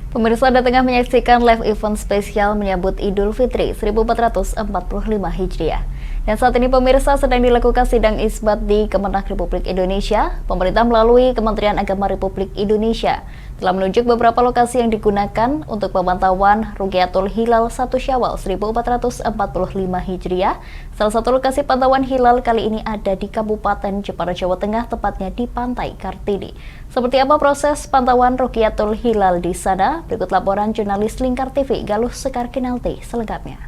Pemirsa Anda tengah menyaksikan live event spesial menyambut Idul Fitri 1445 Hijriah. Dan saat ini pemirsa sedang dilakukan sidang isbat di Kemenak Republik Indonesia. Pemerintah melalui Kementerian Agama Republik Indonesia telah menunjuk beberapa lokasi yang digunakan untuk pemantauan Rukyatul Hilal 1 Syawal 1445 Hijriah. Salah satu lokasi pantauan hilal kali ini ada di Kabupaten Jepara, Jawa Tengah, tepatnya di Pantai Kartini. Seperti apa proses pantauan Rukyatul Hilal di sana? Berikut laporan jurnalis Lingkar TV Galuh Sekar Kinalti selengkapnya.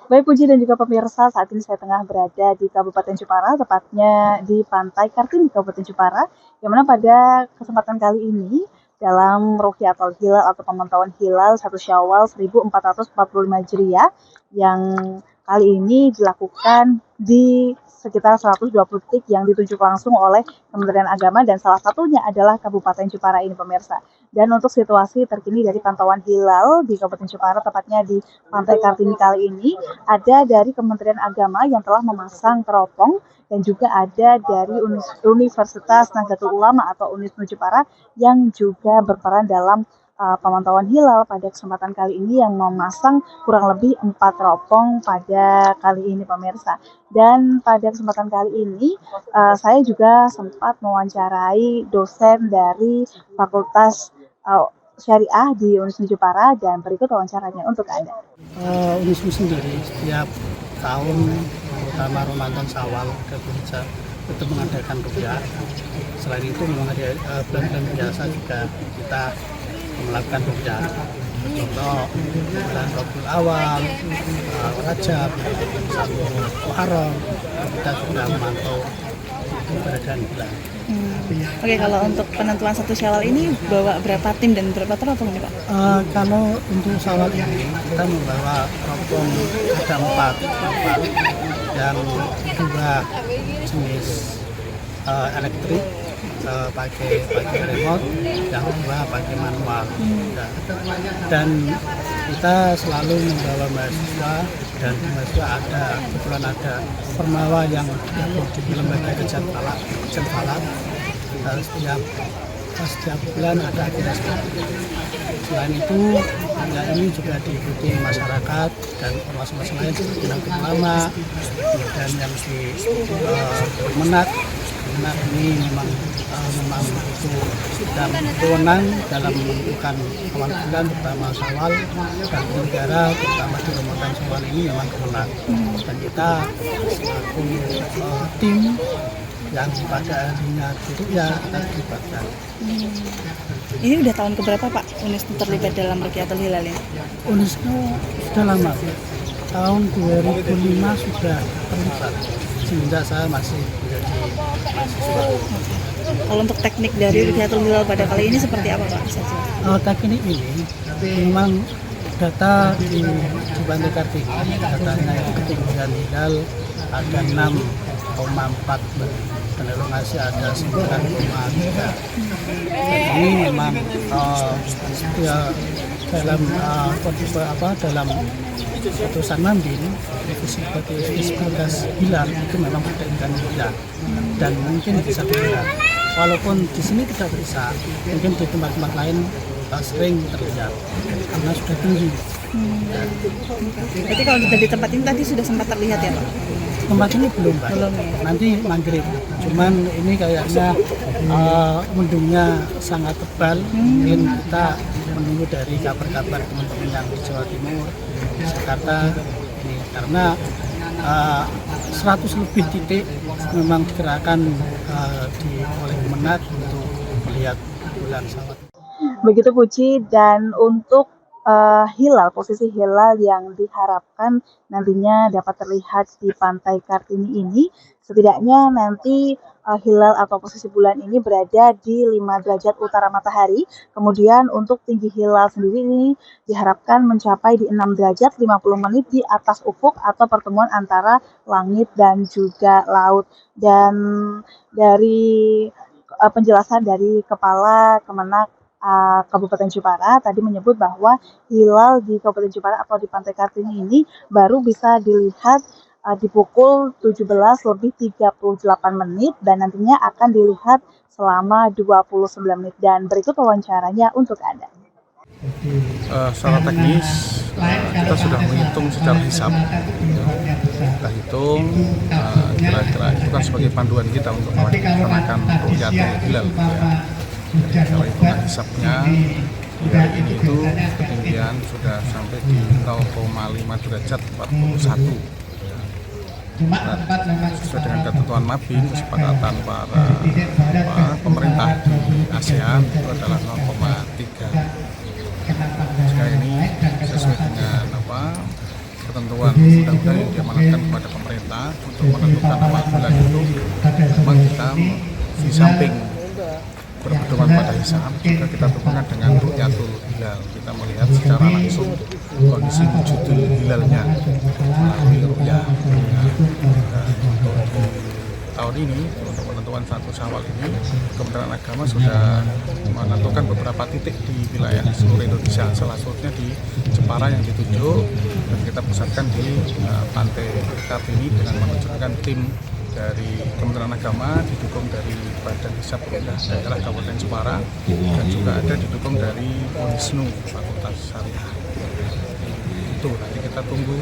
Baik Puji dan juga pemirsa, saat ini saya tengah berada di Kabupaten Jepara, tepatnya di Pantai Kartini, Kabupaten Jepara, yang mana pada kesempatan kali ini dalam Rukyatul Hilal atau pemantauan hilal 1 Syawal 1445 Hijriah yang kali ini dilakukan di sekitar 120 titik yang ditunjuk langsung oleh Kementerian Agama dan salah satunya adalah Kabupaten Jepara ini pemirsa. Dan untuk situasi terkini dari pantauan hilal di Kabupaten Jepara, tepatnya di Pantai Kartini kali ini, ada dari Kementerian Agama yang telah memasang teropong dan juga ada dari Universitas Nahdlatul Ulama atau UNISNU Jepara yang juga berperan dalam pemantauan hilal pada kesempatan kali ini yang memasang kurang lebih 4 teropong pada kali ini pemirsa. Dan pada kesempatan kali ini saya juga sempat mewawancarai dosen dari Fakultas Syariah di UNISNU Jepara dan berikut wawancaranya untuk Anda. UNISNU sendiri setiap tahun terutama Ramadan Syawal gereja itu mengadakan rukyah. Selain itu memang ada bulan-bulan biasa juga kita melakukan rukyah. Contoh bulan Rabiul Awal, Rajab, Muharram, kita juga memantau keberadaan bulan. Oke, kalau untuk penentuan 1 Syawal ini bawa berapa tim dan berapa teropong nih Pak? Kalau untuk Syawal ini kita membawa teropong ada 4 yang 2 jenis elektrik pakai remote, yang 2 pakai manual. Dan kita selalu membawa mahasiswa dan mahasiswa kebetulan ada Permawa yang di lembaga Kejan Falak. Setiap bulan ada agenda seperti itu. Selain itu, ya ini juga diikuti masyarakat dan ormas-ormas lain seperti Nahdlatul Ulama, dan yang di Kemenak ini memang itu sudah berwenang dalam menentukan awal bulan terutama Syawal, dan negara terutama di Ramadan Syawal ini memang Kemenak. Dan kita selaku tim yang pada akhirnya itu ya kita dilibatkan. Ini udah tahun keberapa Pak UNISNU terlibat dalam Rukyatul Hilal ini? UNISNU sudah lama, tahun 2005 sudah terlibat, sehingga saya masih menjadi mahasiswa. Kalau untuk teknik dari Rukyatul Hilal pada kali ini seperti apa Pak? Teknik ini memang data di Pantai Kartini, datanya itu ketinggian hilal ada 6,4, dan elongasi ada 9,3. Ini memang ya, dalam putusan Mambin revisi hilal itu memang berdasarkan hilal dan mungkin bisa dilihat. Walaupun di sini tidak bisa, mungkin di tempat-tempat lain sering terlihat karena sudah tinggi. Berarti kalau di tempat ini tadi sudah sempat terlihat ya Pak? Tempat ini belum Pak. Belum ya? Nanti maghrib. Cuman ini kayaknya mendungnya sangat tebal. Mungkin kita menunggu dari kabar-kabar teman-teman yang di Jawa Timur, di Jakarta ini, karena 100 lebih titik memang digerakkan oleh Kemenak untuk melihat bulan Syawal. Begitu Puji, dan untuk hilal, posisi hilal yang diharapkan nantinya dapat terlihat di Pantai Kartini ini, setidaknya nanti hilal atau posisi bulan ini berada di 5 derajat utara matahari. Kemudian untuk tinggi hilal sendiri ini diharapkan mencapai di 6 derajat 50 menit di atas ufuk atau pertemuan antara langit dan juga laut. Dan dari penjelasan dari Kepala Kemenak Kabupaten Jepara tadi menyebut bahwa hilal di Kabupaten Jepara atau di Pantai Kartini ini baru bisa dilihat di pukul 17:38 dan nantinya akan dilihat selama 29 menit dan berikut wawancaranya untuk Anda. Secara teknis kita sudah menghitung secara hisab. Kita hitung kira-kira itu kan sebagai panduan kita untuk melaksanakan rukyatul hilal. Jadi kalau hitungan hisabnya di hari ini itu ketinggian sudah sampai di 0,5 derajat 41. Sesuai dengan ketentuan MABIN, kesepakatan para pemerintah di ASEAN itu adalah 0,3. Sekarang ini sesuai dengan ketentuan undang-undang yang diamanatkan kepada pemerintah untuk menentukan awal bulan itu, memang kita di samping berpedoman pada hisab juga kita hubungkan dengan rukyatul hilal. Kita melihat secara langsung kondisi wujudul hilalnya melalui rukyah. Tahun ini untuk penentuan 1 Syawal ini Kementerian Agama sudah menentukan beberapa titik di wilayah seluruh Indonesia, salah satunya di Jepara yang ditunjuk dan kita pusatkan di Pantai Kartini dengan menunjukkan tim dari Kementerian Agama didukung dari Badan Hisab Daerah Kabupaten Jepara dan juga ada didukung dari Unisnu Fakultas Syariah. Itu nanti kita tunggu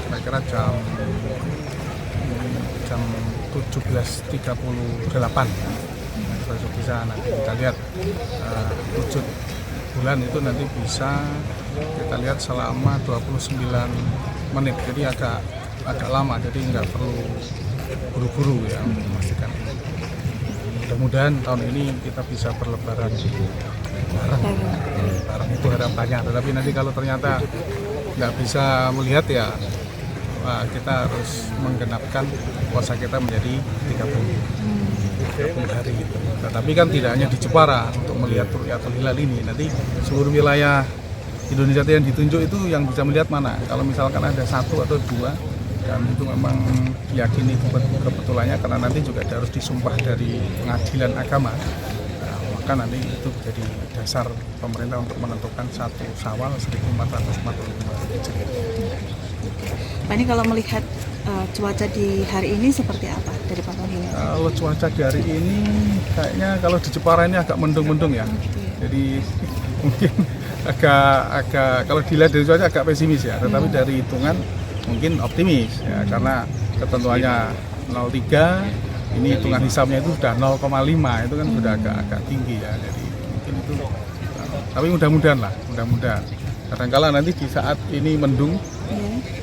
kira-kira jam 17.38 bisa nanti kita lihat wujud bulan itu nanti bisa kita lihat selama 29 menit, jadi agak lama, jadi nggak perlu buru-buru ya untuk memastikan. Mudah-mudahan tahun ini kita bisa berlebaran bareng itu harapannya, tetapi nanti kalau ternyata nggak bisa melihat ya kita harus menggenapkan puasa kita menjadi 30 hari gitu. Tetapi kan tidak hanya di Jepara untuk melihat rukyatul hilal ini, nanti seluruh wilayah Indonesia yang ditunjuk itu yang bisa melihat mana. Kalau misalkan ada 1 atau 2 dan itu memang diyakini kebetulannya karena nanti juga harus disumpah dari pengadilan agama, maka nanti itu menjadi dasar pemerintah untuk menentukan 1 Syawal 1445 Hijriah. Pak, ini kalau melihat cuaca di hari ini seperti apa dari pantauan hilal? Kalau cuaca di hari ini kayaknya kalau di Jepara ini agak mendung-mendung ya. Jadi mungkin agak kalau dilihat dari cuaca agak pesimis ya, tetapi dari hitungan mungkin optimis ya, karena ketentuannya 0,3, ini hitungan hisabnya itu sudah 0,5, itu kan sudah agak tinggi ya. Jadi mungkin itu tapi mudah-mudahan. Kadang-kala nanti di saat ini mendung,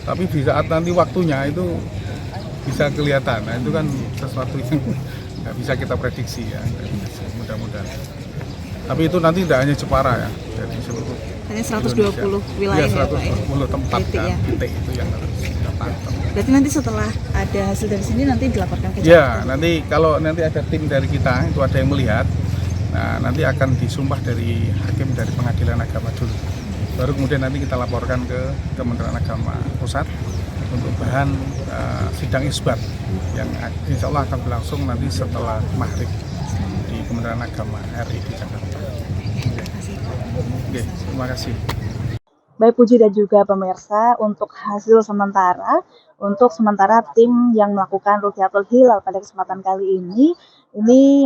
tapi di saat nanti waktunya itu bisa kelihatan. Nah itu kan sesuatu yang nggak bisa kita prediksi ya. Mudah-mudahan. Tapi itu nanti tidak hanya Jepara ya, jadi seluruh hanya 120 Indonesia. wilayah Ya, 120 ya Pak ya? tempat Titik, kan, ya. titik itu yang harus kita pantau. Berarti nanti setelah ada hasil dari sini nanti dilaporkan ke Ya, Jakarta? nanti kalau nanti ada tim dari kita, itu ada yang melihat, nah nanti akan disumpah dari hakim dari pengadilan agama dulu. Baru kemudian nanti kita laporkan ke Kementerian Agama Pusat untuk bahan sidang isbat yang insya Allah akan berlangsung nanti setelah maghrib di Kementerian Agama RI di Jakarta. Oke, terima kasih. Baik Puji dan juga pemirsa, untuk hasil sementara tim yang melakukan rukyatul hilal pada kesempatan kali ini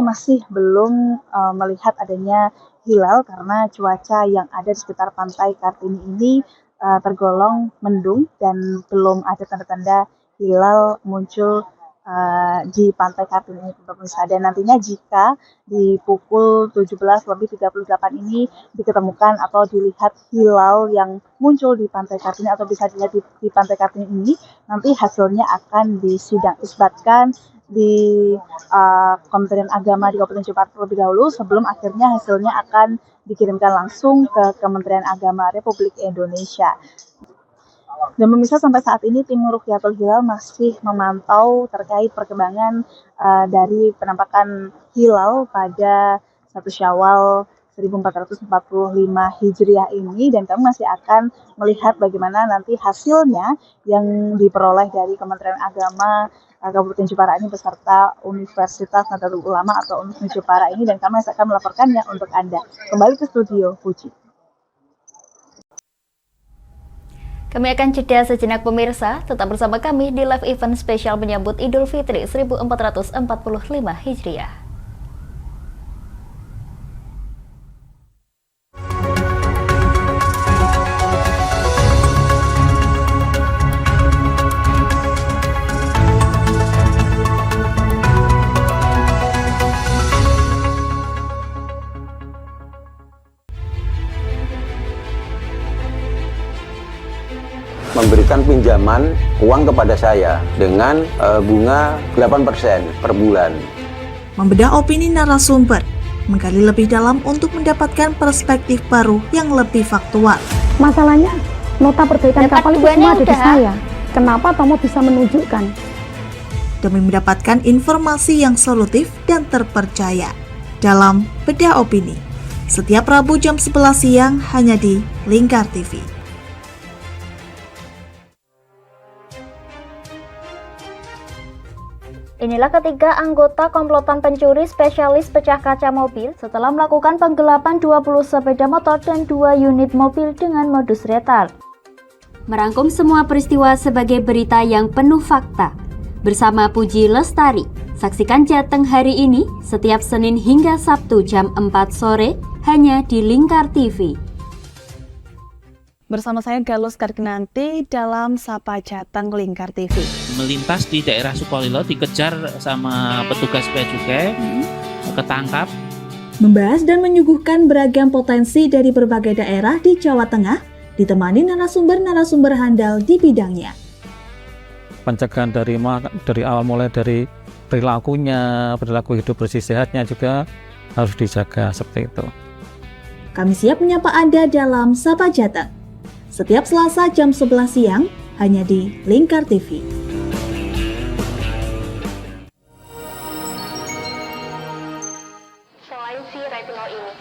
masih belum melihat adanya hilal karena cuaca yang ada di sekitar pantai Kartini ini tergolong mendung dan belum ada tanda-tanda hilal muncul di pantai Kartini ini, pemirsa. Dan nantinya jika di pukul 17:38 ini diketemukan atau dilihat hilal yang muncul di pantai Kartini atau bisa dilihat di pantai Kartini ini, nanti hasilnya akan disidang isbatkan di Kementerian Agama di Kabupaten Jepara terlebih dahulu sebelum akhirnya hasilnya akan dikirimkan langsung ke Kementerian Agama Republik Indonesia. Dan pemirsa, sampai saat ini tim Rukyatul Hilal masih memantau terkait perkembangan dari penampakan hilal pada 1 Syawal 1445 Hijriah ini, dan kami masih akan melihat bagaimana nanti hasilnya yang diperoleh dari Kementerian Agama Kabupaten Jepara ini beserta Universitas Nahdlatul Ulama atau Unisnu Jepara ini, dan kami akan melaporkannya untuk Anda. Kembali ke studio, Puji. Kami akan jeda sejenak pemirsa, tetap bersama kami di live event spesial menyambut Idul Fitri 1445 Hijriah. Memberikan pinjaman uang kepada saya dengan bunga 8% per bulan. Membedah opini narasumber, menggali lebih dalam untuk mendapatkan perspektif baru yang lebih faktual. Masalahnya, nota perbaikan Dapat kapal itu duanya cuma ada di udah. saya. Kenapa Tomo bisa menunjukkan? Demi mendapatkan informasi yang solutif dan terpercaya dalam Bedah Opini. Setiap Rabu jam 11 siang hanya di Lingkar TV. Inilah ketiga anggota komplotan pencuri spesialis pecah kaca mobil setelah melakukan penggelapan 20 sepeda motor dan 2 unit mobil dengan modus retard. Merangkum semua peristiwa sebagai berita yang penuh fakta. Bersama Puji Lestari, saksikan Jateng hari ini setiap Senin hingga Sabtu jam 4 sore hanya di Lingkar TV. Bersama saya Galus Karginanti dalam Sapa Jateng Lingkar TV. Melintas di daerah Sukolilo dikejar sama petugas bea cukai, ketangkap. Membahas dan menyuguhkan beragam potensi dari berbagai daerah di Jawa Tengah, ditemani narasumber-narasumber handal di bidangnya. Pencegahan dari awal mulai dari perilaku hidup bersih sehatnya juga harus dijaga seperti itu. Kami siap menyapa Anda dalam Sapa Jateng. Setiap Selasa jam 11 siang hanya di Lingkar TV. Selain si retinol ini,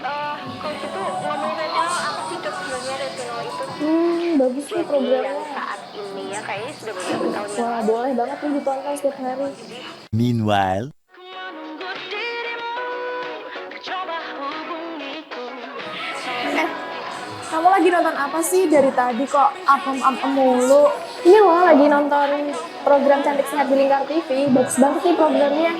kalau gitu ngomongin retinol, apa sih dok sebenarnya retinol itu? Bagus sih programnya. Yang saat ini ya kayaknya sudah beberapa tahun yang Wah, lalu. boleh banget nih ditonton setiap hari. Meanwhile, Kamu lagi nonton apa sih dari tadi kok apem-apem mulu? Ini loh lagi nonton program Cantik Sehat di Lingkar TV. Bagus banget nih programnya.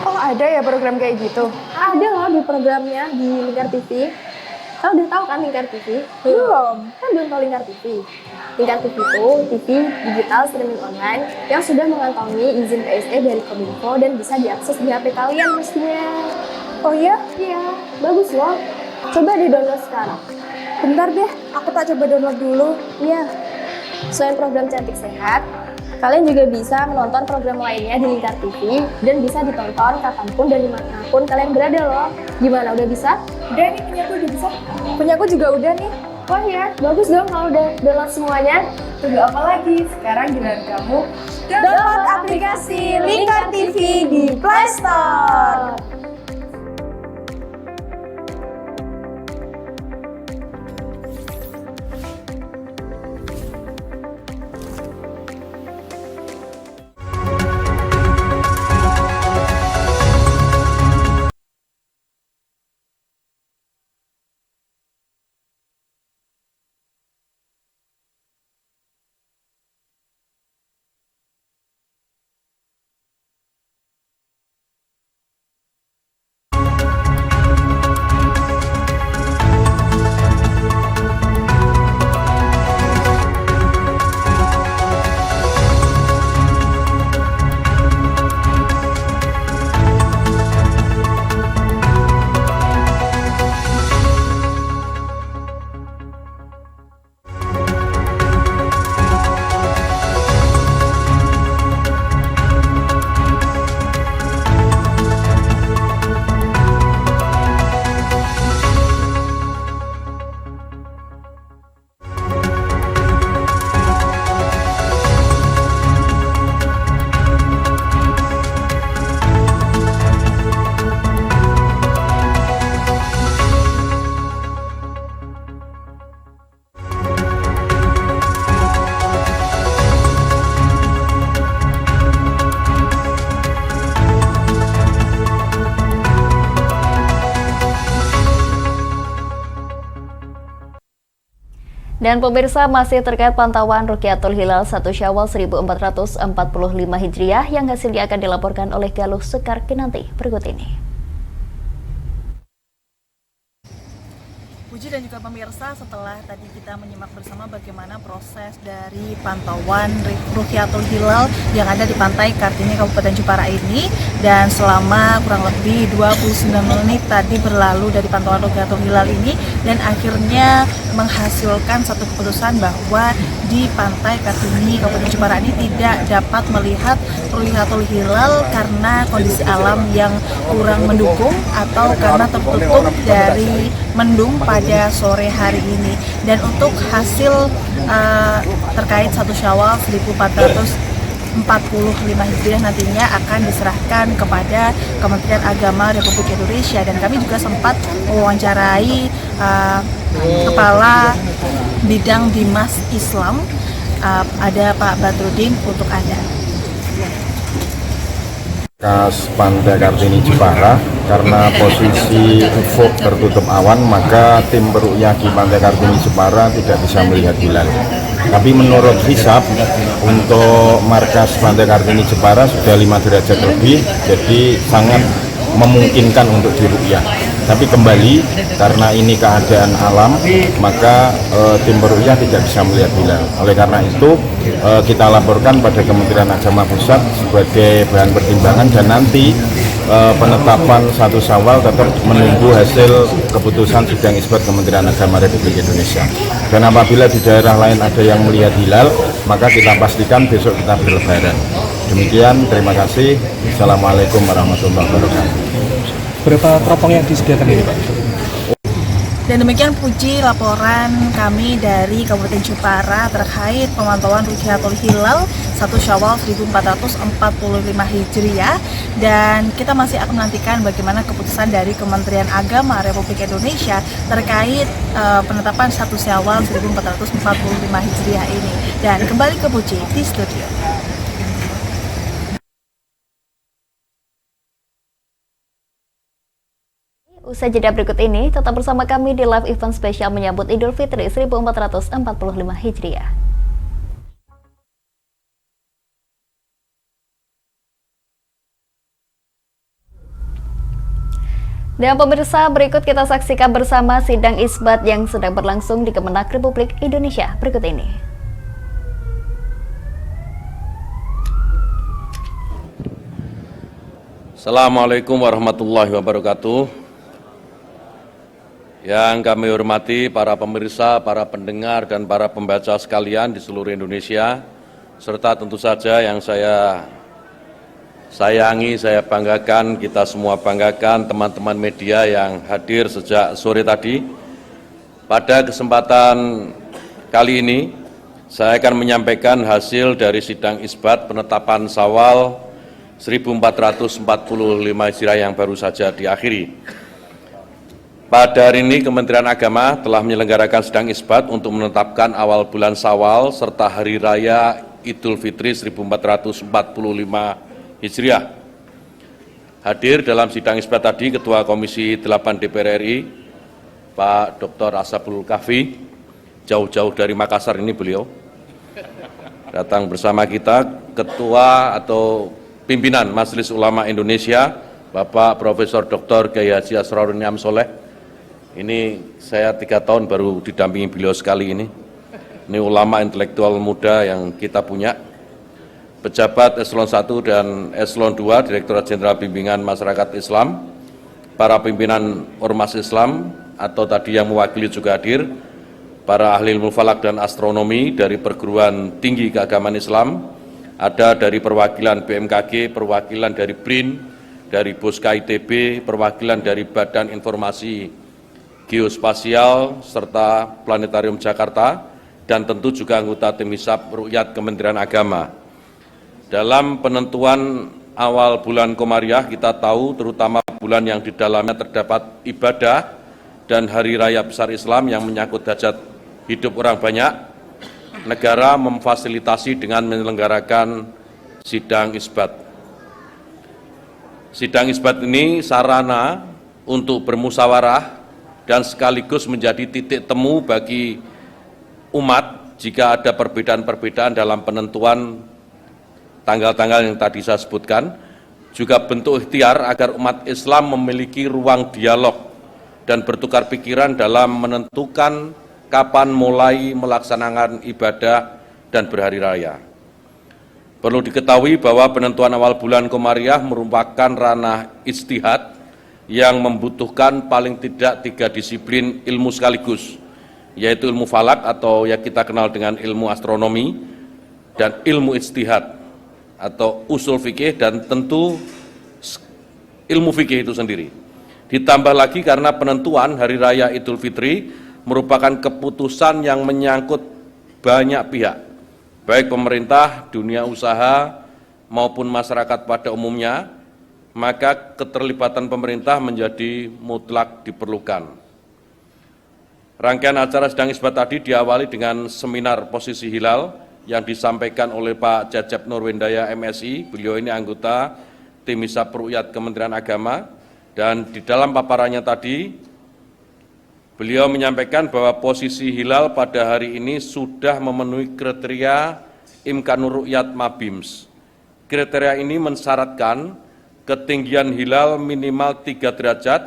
Oh, ada ya program kayak gitu? Ada loh di programnya di Lingkar TV. Kau udah tahu kan Lingkar TV? Belum. Kan belum tahu Lingkar TV. Lingkar TV itu TV digital streaming online yang sudah mengantongi izin PSE dari Kominfo dan bisa diakses di HP kalian mestinya. Oh iya? Iya, bagus loh. Coba di-download sekarang. Bentar deh, aku tak coba download dulu. Iya. Selain program Cantik Sehat, kalian juga bisa menonton program lainnya di Lingkar TV dan bisa ditonton kapanpun dan dimanapun kalian berada loh. Gimana, udah bisa? Udah nih, punya aku udah bisa. Punya aku juga udah nih. Wah ya, bagus dong kalau udah download semuanya. Tunggu apa lagi? Sekarang giliran kamu download aplikasi Lingkar TV di Play Store. Dan pemirsa, masih terkait pantauan Rukyatul Hilal 1 Syawal 1445 Hijriah yang hasilnya akan dilaporkan oleh Galuh Sekar Kinanti berikut ini. Puji dan juga pemirsa, setelah tadi kita menyimak bersama bagaimana proses dari pantauan Rukyatul Hilal yang ada di Pantai Kartini Kabupaten Jepara ini, dan selama kurang lebih 29 menit tadi berlalu dari pantauan Rukyatul Hilal ini, dan akhirnya menghasilkan satu keputusan bahwa di Pantai Kartini Kabupaten Jepara ini tidak dapat melihat Rukyatul Hilal karena kondisi alam yang kurang mendukung atau karena tertutup dari mendung pada sore hari ini. Dan untuk hasil terkait 1 Syawal 1445 Hijriah nantinya akan diserahkan kepada Kementerian Agama Republik Indonesia, dan kami juga sempat mewawancarai Kepala Bidang Dimas Islam, ada Pak Badrudin untuk Anda. Kas Pantai Kartini Jepara, karena posisi ufuk tertutup awan, maka tim peruqyah di Pantai Kartini Jepara tidak bisa melihat hilal. Tapi menurut hisab, untuk markas Pantai Kartini Jepara sudah 5 derajat lebih, jadi sangat memungkinkan untuk diruqyah. Tapi kembali, karena ini keadaan alam, maka tim peruqyah tidak bisa melihat hilal. Oleh karena itu, kita laporkan pada Kementerian Agama Pusat sebagai bahan pertimbangan, dan nanti penetapan 1 Syawal tetap menunggu hasil keputusan sidang isbat Kementerian Agama Republik Indonesia. Dan apabila di daerah lain ada yang melihat hilal, maka kita pastikan besok kita berlebaran. Demikian, terima kasih. Assalamualaikum warahmatullahi wabarakatuh. Berapa teropong yang disediakan ini, Pak? Dan demikian Puji laporan kami dari Kabupaten Jepara terkait pemantauan Rukyatul Hilal 1 Syawal 1445 Hijriah, dan kita masih akan menantikan bagaimana keputusan dari Kementerian Agama Republik Indonesia terkait penetapan 1 Syawal 1445 Hijriah ini. Dan kembali ke Puji di studio. Usai jeda berikut ini, tetap bersama kami di live event spesial menyambut Idul Fitri 1445 Hijriah. Dan pemirsa, berikut kita saksikan bersama sidang isbat yang sedang berlangsung di Kemenak Republik Indonesia berikut ini. Assalamualaikum warahmatullahi wabarakatuh. Yang kami hormati para pemirsa, para pendengar, dan para pembaca sekalian di seluruh Indonesia, serta tentu saja yang saya sayangi, saya banggakan, kita semua banggakan, teman-teman media yang hadir sejak sore tadi. Pada kesempatan kali ini, saya akan menyampaikan hasil dari sidang isbat penetapan Syawal 1445 Hijriah yang baru saja diakhiri. Pada hari ini Kementerian Agama telah menyelenggarakan sidang isbat untuk menetapkan awal bulan Syawal serta hari raya Idul Fitri 1445 Hijriah. Hadir dalam sidang isbat tadi Ketua Komisi 8 DPR RI, Pak Dr. Ashabul Kahfi, jauh-jauh dari Makassar ini beliau, datang bersama kita, Ketua atau Pimpinan Majelis Ulama Indonesia, Bapak Profesor Dr. Kiai Haji Asrorun Niam Soleh. Ini saya 3 tahun baru didampingi beliau sekali ini. Ini ulama intelektual muda yang kita punya. Pejabat Eselon 1 dan Eselon 2, Direktorat Jenderal Bimbingan Masyarakat Islam, para pimpinan Ormas Islam, atau tadi yang mewakili juga hadir, para ahli ilmu falak dan astronomi dari perguruan tinggi keagamaan Islam, ada dari perwakilan BMKG, perwakilan dari BRIN, dari Boska ITB, perwakilan dari Badan Informasi Geospasial serta Planetarium Jakarta, dan tentu juga anggota tim hisab Ruqyat Kementerian Agama. Dalam penentuan awal bulan Komariah, kita tahu terutama bulan yang di dalamnya terdapat ibadah dan hari raya besar Islam yang menyangkut hajat hidup orang banyak, negara memfasilitasi dengan menyelenggarakan sidang isbat. Sidang isbat ini sarana untuk bermusyawarah dan sekaligus menjadi titik temu bagi umat jika ada perbedaan-perbedaan dalam penentuan tanggal-tanggal yang tadi saya sebutkan, juga bentuk ikhtiar agar umat Islam memiliki ruang dialog dan bertukar pikiran dalam menentukan kapan mulai melaksanakan ibadah dan berhari raya. Perlu diketahui bahwa penentuan awal bulan Komariah merupakan ranah ijtihad yang membutuhkan paling tidak 3 disiplin ilmu sekaligus, yaitu ilmu falak atau yang kita kenal dengan ilmu astronomi, dan ilmu ijtihad atau usul fikih, dan tentu ilmu fikih itu sendiri. Ditambah lagi karena penentuan Hari Raya Idul Fitri merupakan keputusan yang menyangkut banyak pihak, baik pemerintah, dunia usaha, maupun masyarakat pada umumnya, maka keterlibatan pemerintah menjadi mutlak diperlukan. Rangkaian acara sidang isbat tadi diawali dengan seminar posisi hilal yang disampaikan oleh Pak Cecep Nurwendaya MSI. Beliau ini anggota tim Hisab Ru'yat Kementerian Agama, dan di dalam paparannya tadi beliau menyampaikan bahwa posisi hilal pada hari ini sudah memenuhi kriteria Imkanur Ru'yat Mabims. Kriteria ini mensyaratkan ketinggian hilal minimal 3 derajat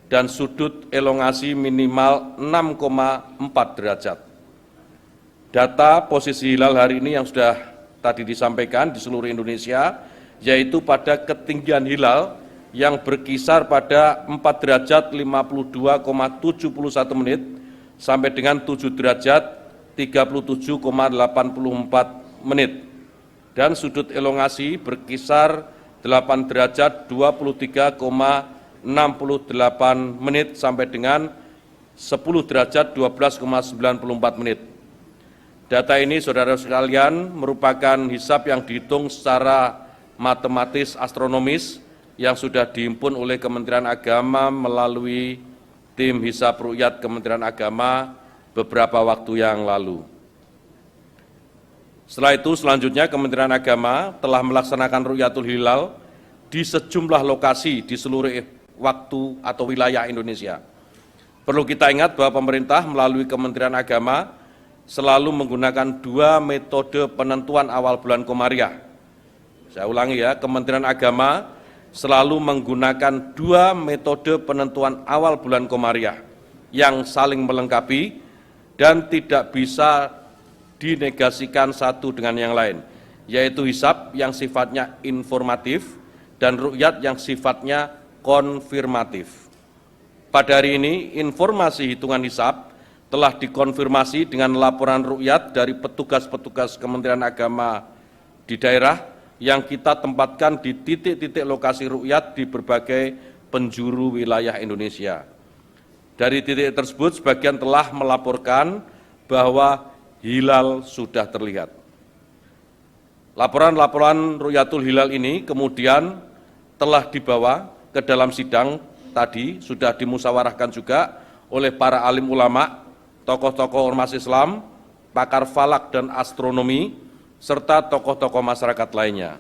dan sudut elongasi minimal 6,4 derajat. Data posisi hilal hari ini yang sudah tadi disampaikan di seluruh Indonesia, yaitu pada ketinggian hilal yang berkisar pada 4 derajat 52,71 menit sampai dengan 7 derajat 37,84 menit, dan sudut elongasi berkisar 8 derajat 23,68 menit sampai dengan 10 derajat 12,94 menit. Data ini, saudara sekalian, merupakan hisab yang dihitung secara matematis astronomis yang sudah dihimpun oleh Kementerian Agama melalui tim Hisab Ru'yat Kementerian Agama beberapa waktu yang lalu. Setelah itu, selanjutnya Kementerian Agama telah melaksanakan Ru'yatul Hilal di sejumlah lokasi di seluruh waktu atau wilayah Indonesia. Perlu kita ingat bahwa pemerintah melalui Kementerian Agama selalu menggunakan 2 metode penentuan awal bulan Komariah. Saya ulangi ya, Kementerian Agama selalu menggunakan 2 metode penentuan awal bulan Komariah yang saling melengkapi dan tidak bisa dinegasikan satu dengan yang lain, yaitu hisab yang sifatnya informatif dan ru'yat yang sifatnya konfirmatif. Pada hari ini, informasi hitungan hisab telah dikonfirmasi dengan laporan ru'yat dari petugas-petugas Kementerian Agama di daerah yang kita tempatkan di titik-titik lokasi ru'yat di berbagai penjuru wilayah Indonesia. Dari titik tersebut, sebagian telah melaporkan bahwa hilal sudah terlihat. Laporan-laporan Ru'yatul Hilal ini kemudian telah dibawa ke dalam sidang tadi, sudah dimusyawarahkan juga oleh para alim ulama, tokoh-tokoh ormas Islam, pakar falak dan astronomi, serta tokoh-tokoh masyarakat lainnya.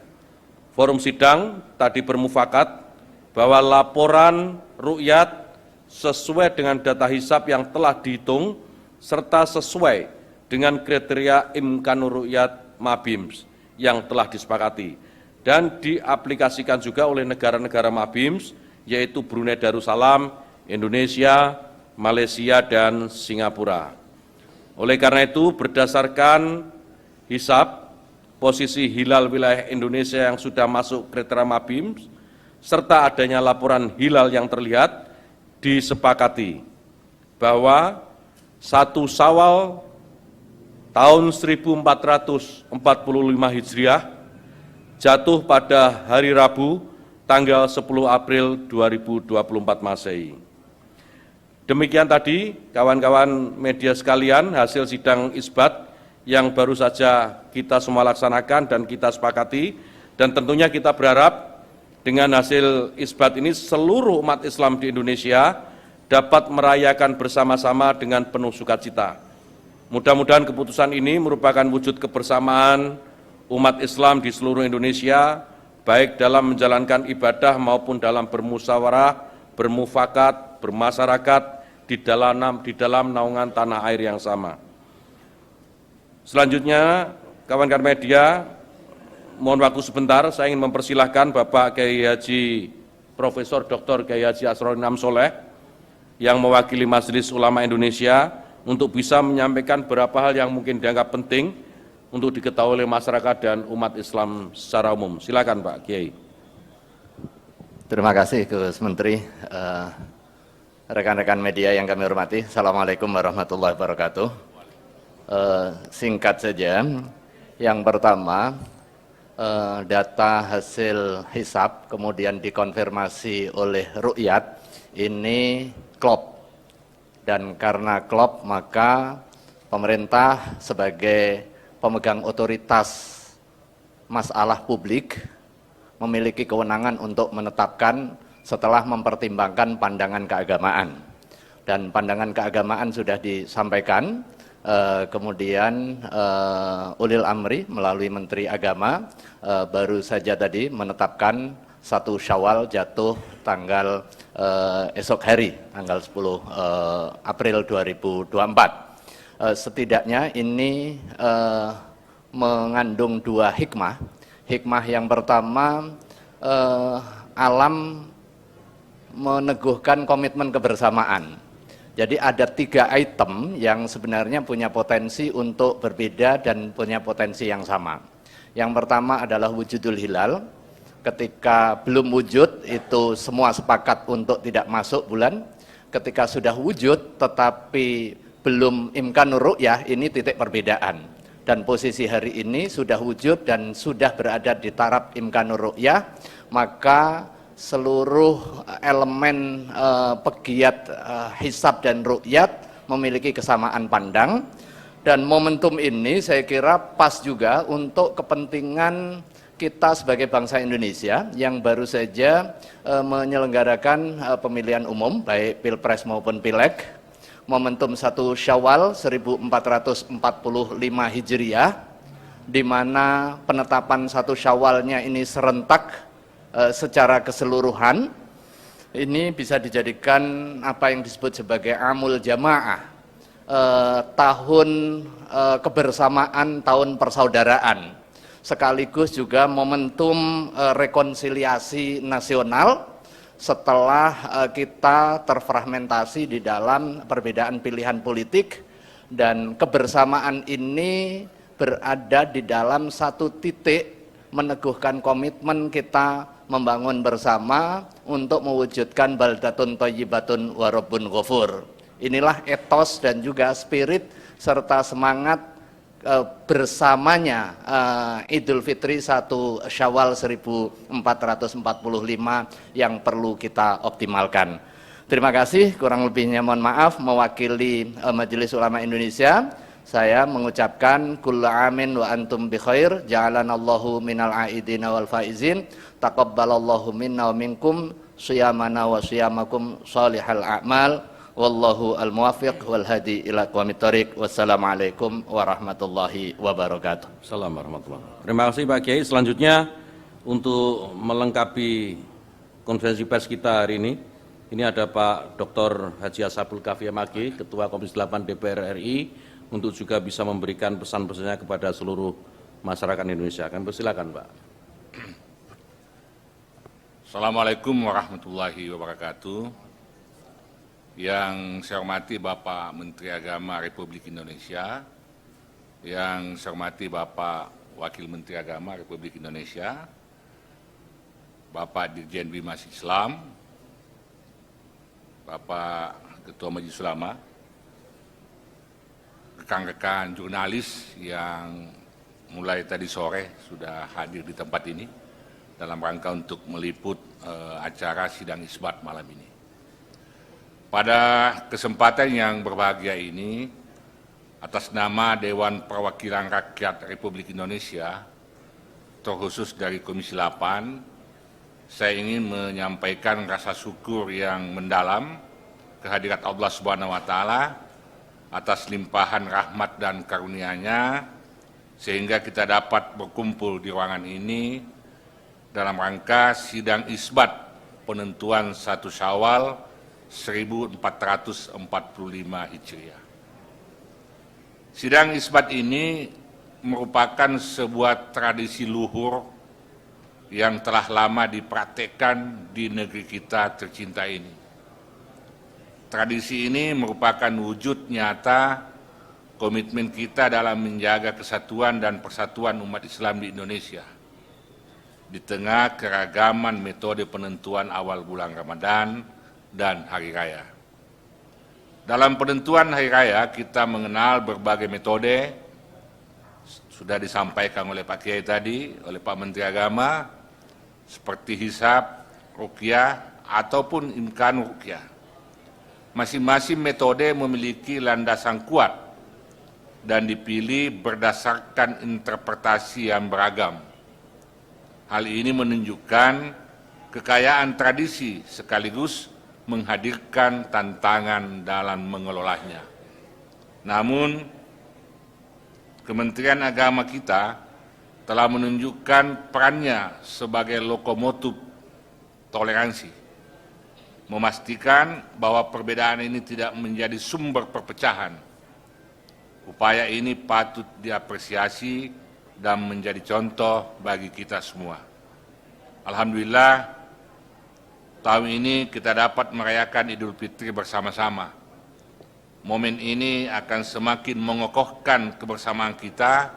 Forum sidang tadi bermufakat bahwa laporan ru'yat sesuai dengan data hisab yang telah dihitung serta sesuai dengan kriteria Imkanur Ru'yat Mabims yang telah disepakati dan diaplikasikan juga oleh negara-negara Mabims, yaitu Brunei Darussalam, Indonesia, Malaysia, dan Singapura. Oleh karena itu, berdasarkan hisab, posisi hilal wilayah Indonesia yang sudah masuk kriteria Mabims, serta adanya laporan hilal yang terlihat, disepakati bahwa 1 Syawal tahun 1445 Hijriah jatuh pada hari Rabu tanggal 10 April 2024 Masehi. Demikian tadi kawan-kawan media sekalian hasil sidang isbat yang baru saja kita semua laksanakan dan kita sepakati, dan tentunya kita berharap dengan hasil isbat ini seluruh umat Islam di Indonesia dapat merayakan bersama-sama dengan penuh sukacita. Mudah-mudahan keputusan ini merupakan wujud kebersamaan umat Islam di seluruh Indonesia, baik dalam menjalankan ibadah maupun dalam bermusyawarah, bermufakat, bermasyarakat di dalam naungan tanah air yang sama. Selanjutnya, kawan-kawan media, mohon waktu sebentar, saya ingin mempersilahkan Bapak Kiai Haji Profesor Dr. Kiai Haji Asrorun Amsoleh yang mewakili Majelis Ulama Indonesia untuk bisa menyampaikan beberapa hal yang mungkin dianggap penting untuk diketahui oleh masyarakat dan umat Islam secara umum. Silakan Pak Kiai. Terima kasih Gus Menteri, rekan-rekan media yang kami hormati. Assalamualaikum warahmatullahi wabarakatuh. Singkat saja, yang pertama, data hasil hisab kemudian dikonfirmasi oleh ruqyat ini klop, dan karena klop maka pemerintah sebagai pemegang otoritas masalah publik memiliki kewenangan untuk menetapkan setelah mempertimbangkan pandangan keagamaan, dan pandangan keagamaan sudah disampaikan. Kemudian Ulil Amri melalui Menteri Agama baru saja tadi menetapkan 1 Syawal jatuh tanggal esok hari, tanggal 10 April 2024. Setidaknya ini mengandung 2 hikmah. Hikmah yang pertama, alam meneguhkan komitmen kebersamaan. Jadi ada 3 item yang sebenarnya punya potensi untuk berbeda dan punya potensi yang sama. Yang pertama adalah wujudul hilal. Ketika belum wujud itu semua sepakat untuk tidak masuk bulan. Ketika sudah wujud tetapi belum imkanur ru'yah, ini titik perbedaan. Dan posisi hari ini sudah wujud dan sudah berada di taraf imkanur ru'yah, maka seluruh elemen pegiat hisab dan ru'yat memiliki kesamaan pandang, dan momentum ini saya kira pas juga untuk kepentingan kita sebagai bangsa Indonesia yang baru saja menyelenggarakan pemilihan umum baik Pilpres maupun Pileg. Momentum 1 Syawal 1445 Hijriah, di mana penetapan 1 Syawalnya ini serentak secara keseluruhan, ini bisa dijadikan apa yang disebut sebagai amul jamaah, tahun kebersamaan, tahun persaudaraan, sekaligus juga momentum rekonsiliasi nasional setelah kita terfragmentasi di dalam perbedaan pilihan politik, dan kebersamaan ini berada di dalam satu titik meneguhkan komitmen kita membangun bersama untuk mewujudkan baldatun thayyibatun wa rabbun ghafur. Inilah etos dan juga spirit serta semangat bersamanya Idul Fitri 1 Syawal 1445 yang perlu kita optimalkan. Terima kasih, kurang lebihnya mohon maaf. Mewakili Majelis Ulama Indonesia, saya mengucapkan kullu amin wa antum bi khair, ja'alanallahu minal aidina wal faizin, taqabbalallahu minna wa minkum siyamana wa siyamakum salihal a'mal, wallahu al-muwaffiq wal hadi ila aqwamit thoriq. Wassalamualaikum warahmatullahi wabarakatuh. Assalamualaikum warahmatullahi wabarakatuh. Terima kasih Pak Kiai. Selanjutnya untuk melengkapi konferensi pers kita hari ini ada Pak Dr. Haji Ashabul Kafiyah Maki, Ketua Komisi 8 DPR RI, untuk juga bisa memberikan pesan-pesannya kepada seluruh masyarakat Indonesia. Kami persilakan Pak. Assalamualaikum warahmatullahi wabarakatuh. Yang saya hormati Bapak Menteri Agama Republik Indonesia, yang saya hormati Bapak Wakil Menteri Agama Republik Indonesia, Bapak Dirjen Bimas Islam, Bapak Ketua Majelis Ulama, rekan-rekan jurnalis yang mulai tadi sore sudah hadir di tempat ini dalam rangka untuk meliput acara sidang isbat malam ini. Pada kesempatan yang berbahagia ini, atas nama Dewan Perwakilan Rakyat Republik Indonesia, terkhusus dari Komisi 8, saya ingin menyampaikan rasa syukur yang mendalam kehadirat Allah Subhanahu wa Ta'ala atas limpahan rahmat dan karunia-Nya, sehingga kita dapat berkumpul di ruangan ini dalam rangka sidang isbat penentuan 1 Syawal 1445 Hijriah. Sidang isbat ini merupakan sebuah tradisi luhur yang telah lama dipraktekkan di negeri kita tercinta ini. Tradisi ini merupakan wujud nyata komitmen kita dalam menjaga kesatuan dan persatuan umat Islam di Indonesia di tengah keragaman metode penentuan awal bulan Ramadan dan hari raya. Dalam penentuan hari raya kita mengenal berbagai metode, sudah disampaikan oleh Pak Kiai tadi, oleh Pak Menteri Agama, seperti hisab, ruqyah, ataupun imkan ruqyah. Masing-masing metode memiliki landasan kuat dan dipilih berdasarkan interpretasi yang beragam. Hal ini menunjukkan kekayaan tradisi sekaligus menghadirkan tantangan dalam mengelolanya. Namun, Kementerian Agama kita telah menunjukkan perannya sebagai lokomotif toleransi, memastikan bahwa perbedaan ini tidak menjadi sumber perpecahan. Upaya ini patut diapresiasi dan menjadi contoh bagi kita semua. Alhamdulillah, tahun ini kita dapat merayakan Idul Fitri bersama-sama. Momen ini akan semakin mengokohkan kebersamaan kita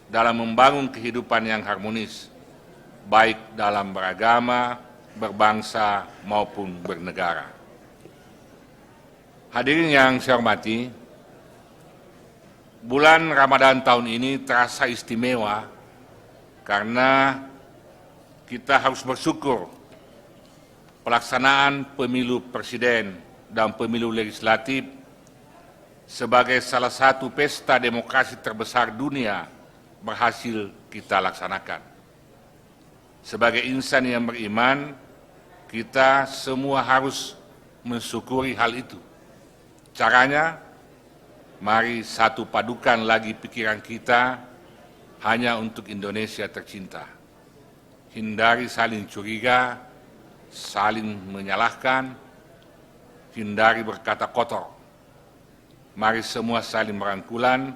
dalam membangun kehidupan yang harmonis, baik dalam beragama, berbangsa, maupun bernegara. Hadirin yang saya hormati, bulan Ramadan tahun ini terasa istimewa karena kita harus bersyukur pelaksanaan pemilu presiden dan pemilu legislatif sebagai salah satu pesta demokrasi terbesar dunia berhasil kita laksanakan. Sebagai insan yang beriman, kita semua harus mensyukuri hal itu. Caranya, mari satu padukan lagi pikiran kita hanya untuk Indonesia tercinta. Hindari saling curiga, saling menyalahkan, hindari berkata kotor. Mari semua saling merangkulan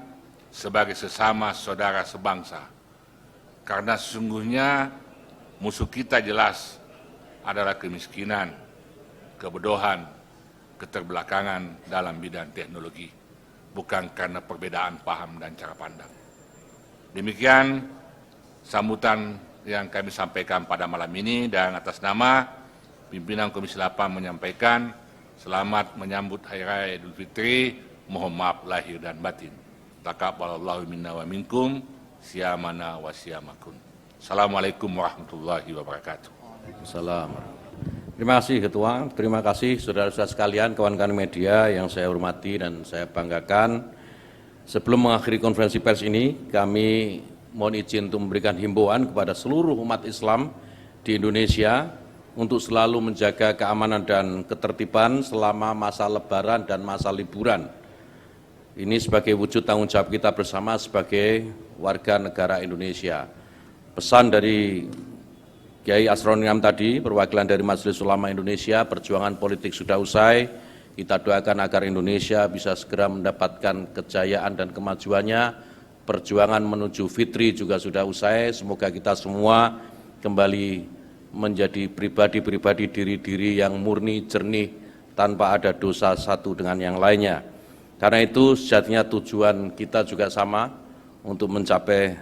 sebagai sesama saudara sebangsa. Karena sesungguhnya musuh kita jelas adalah kemiskinan, kebodohan, keterbelakangan dalam bidang teknologi, bukan karena perbedaan paham dan cara pandang. Demikian sambutan yang kami sampaikan pada malam ini, dan atas nama pimpinan Komisi 8 menyampaikan selamat menyambut Hari Raya Idul Fitri, mohon maaf lahir dan batin. Taqabbalallahu minna wa minkum, siyamana wa siyamakum. Assalamualaikum warahmatullahi wabarakatuh. Assalamualaikum. Terima kasih Ketua, terima kasih saudara-saudara sekalian, kawan-kawan media yang saya hormati dan saya banggakan. Sebelum mengakhiri konferensi pers ini, kami mohon izin untuk memberikan himbauan kepada seluruh umat Islam di Indonesia untuk selalu menjaga keamanan dan ketertiban selama masa Lebaran dan masa liburan. Ini sebagai wujud tanggung jawab kita bersama sebagai warga negara Indonesia. Pesan dari Kiai Asrorun tadi, perwakilan dari Majelis Ulama Indonesia, perjuangan politik sudah usai. Kita doakan agar Indonesia bisa segera mendapatkan kejayaan dan kemajuannya. Perjuangan menuju Fitri juga sudah usai. Semoga kita semua kembali menjadi pribadi-pribadi, diri-diri yang murni, jernih, tanpa ada dosa satu dengan yang lainnya. Karena itu sejatinya tujuan kita juga sama untuk mencapai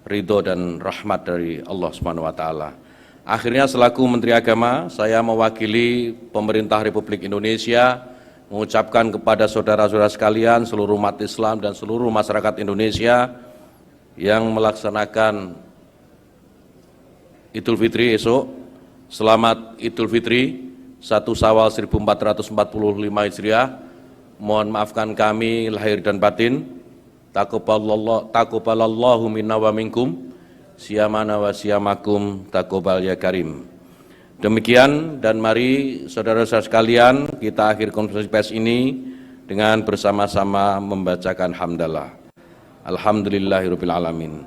ridho dan rahmat dari Allah Subhanahu wa taala. Akhirnya selaku Menteri Agama, saya mewakili pemerintah Republik Indonesia mengucapkan kepada saudara-saudara sekalian, seluruh umat Islam dan seluruh masyarakat Indonesia yang melaksanakan Idul Fitri esok, selamat Idul Fitri 1 Syawal 1445 Hijriah. Mohon maafkan kami lahir dan batin. Taqabbalallahu minna wa minkum, siyamana wa siyamakum, taqabbal ya karim. Demikian, dan mari saudara-saudara sekalian kita akhir konferensi pers ini dengan bersama-sama membacakan hamdalah. Alhamdulillahirabbil alamin.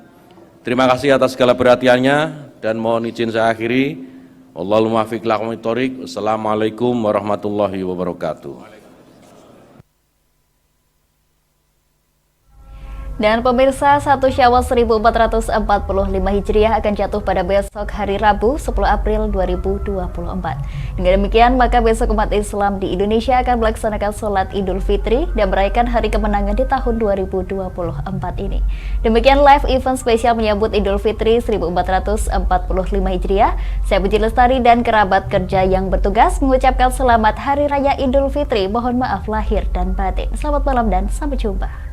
Terima kasih atas segala perhatiannya dan mohon izin saya akhiri. Wallahul muwaffiq ila aqwamit thoriq. Wassalamualaikum warahmatullahi wabarakatuh. Dan pemirsa, 1 Syawal 1445 Hijriah akan jatuh pada besok hari Rabu 10 April 2024. Dengan demikian, maka besok umat Islam di Indonesia akan melaksanakan sholat Idul Fitri dan merayakan hari kemenangan di tahun 2024 ini. Demikian live event spesial menyambut Idul Fitri 1445 Hijriah. Saya Puji Lestari dan kerabat kerja yang bertugas mengucapkan selamat Hari Raya Idul Fitri. Mohon maaf lahir dan batin. Selamat malam dan sampai jumpa.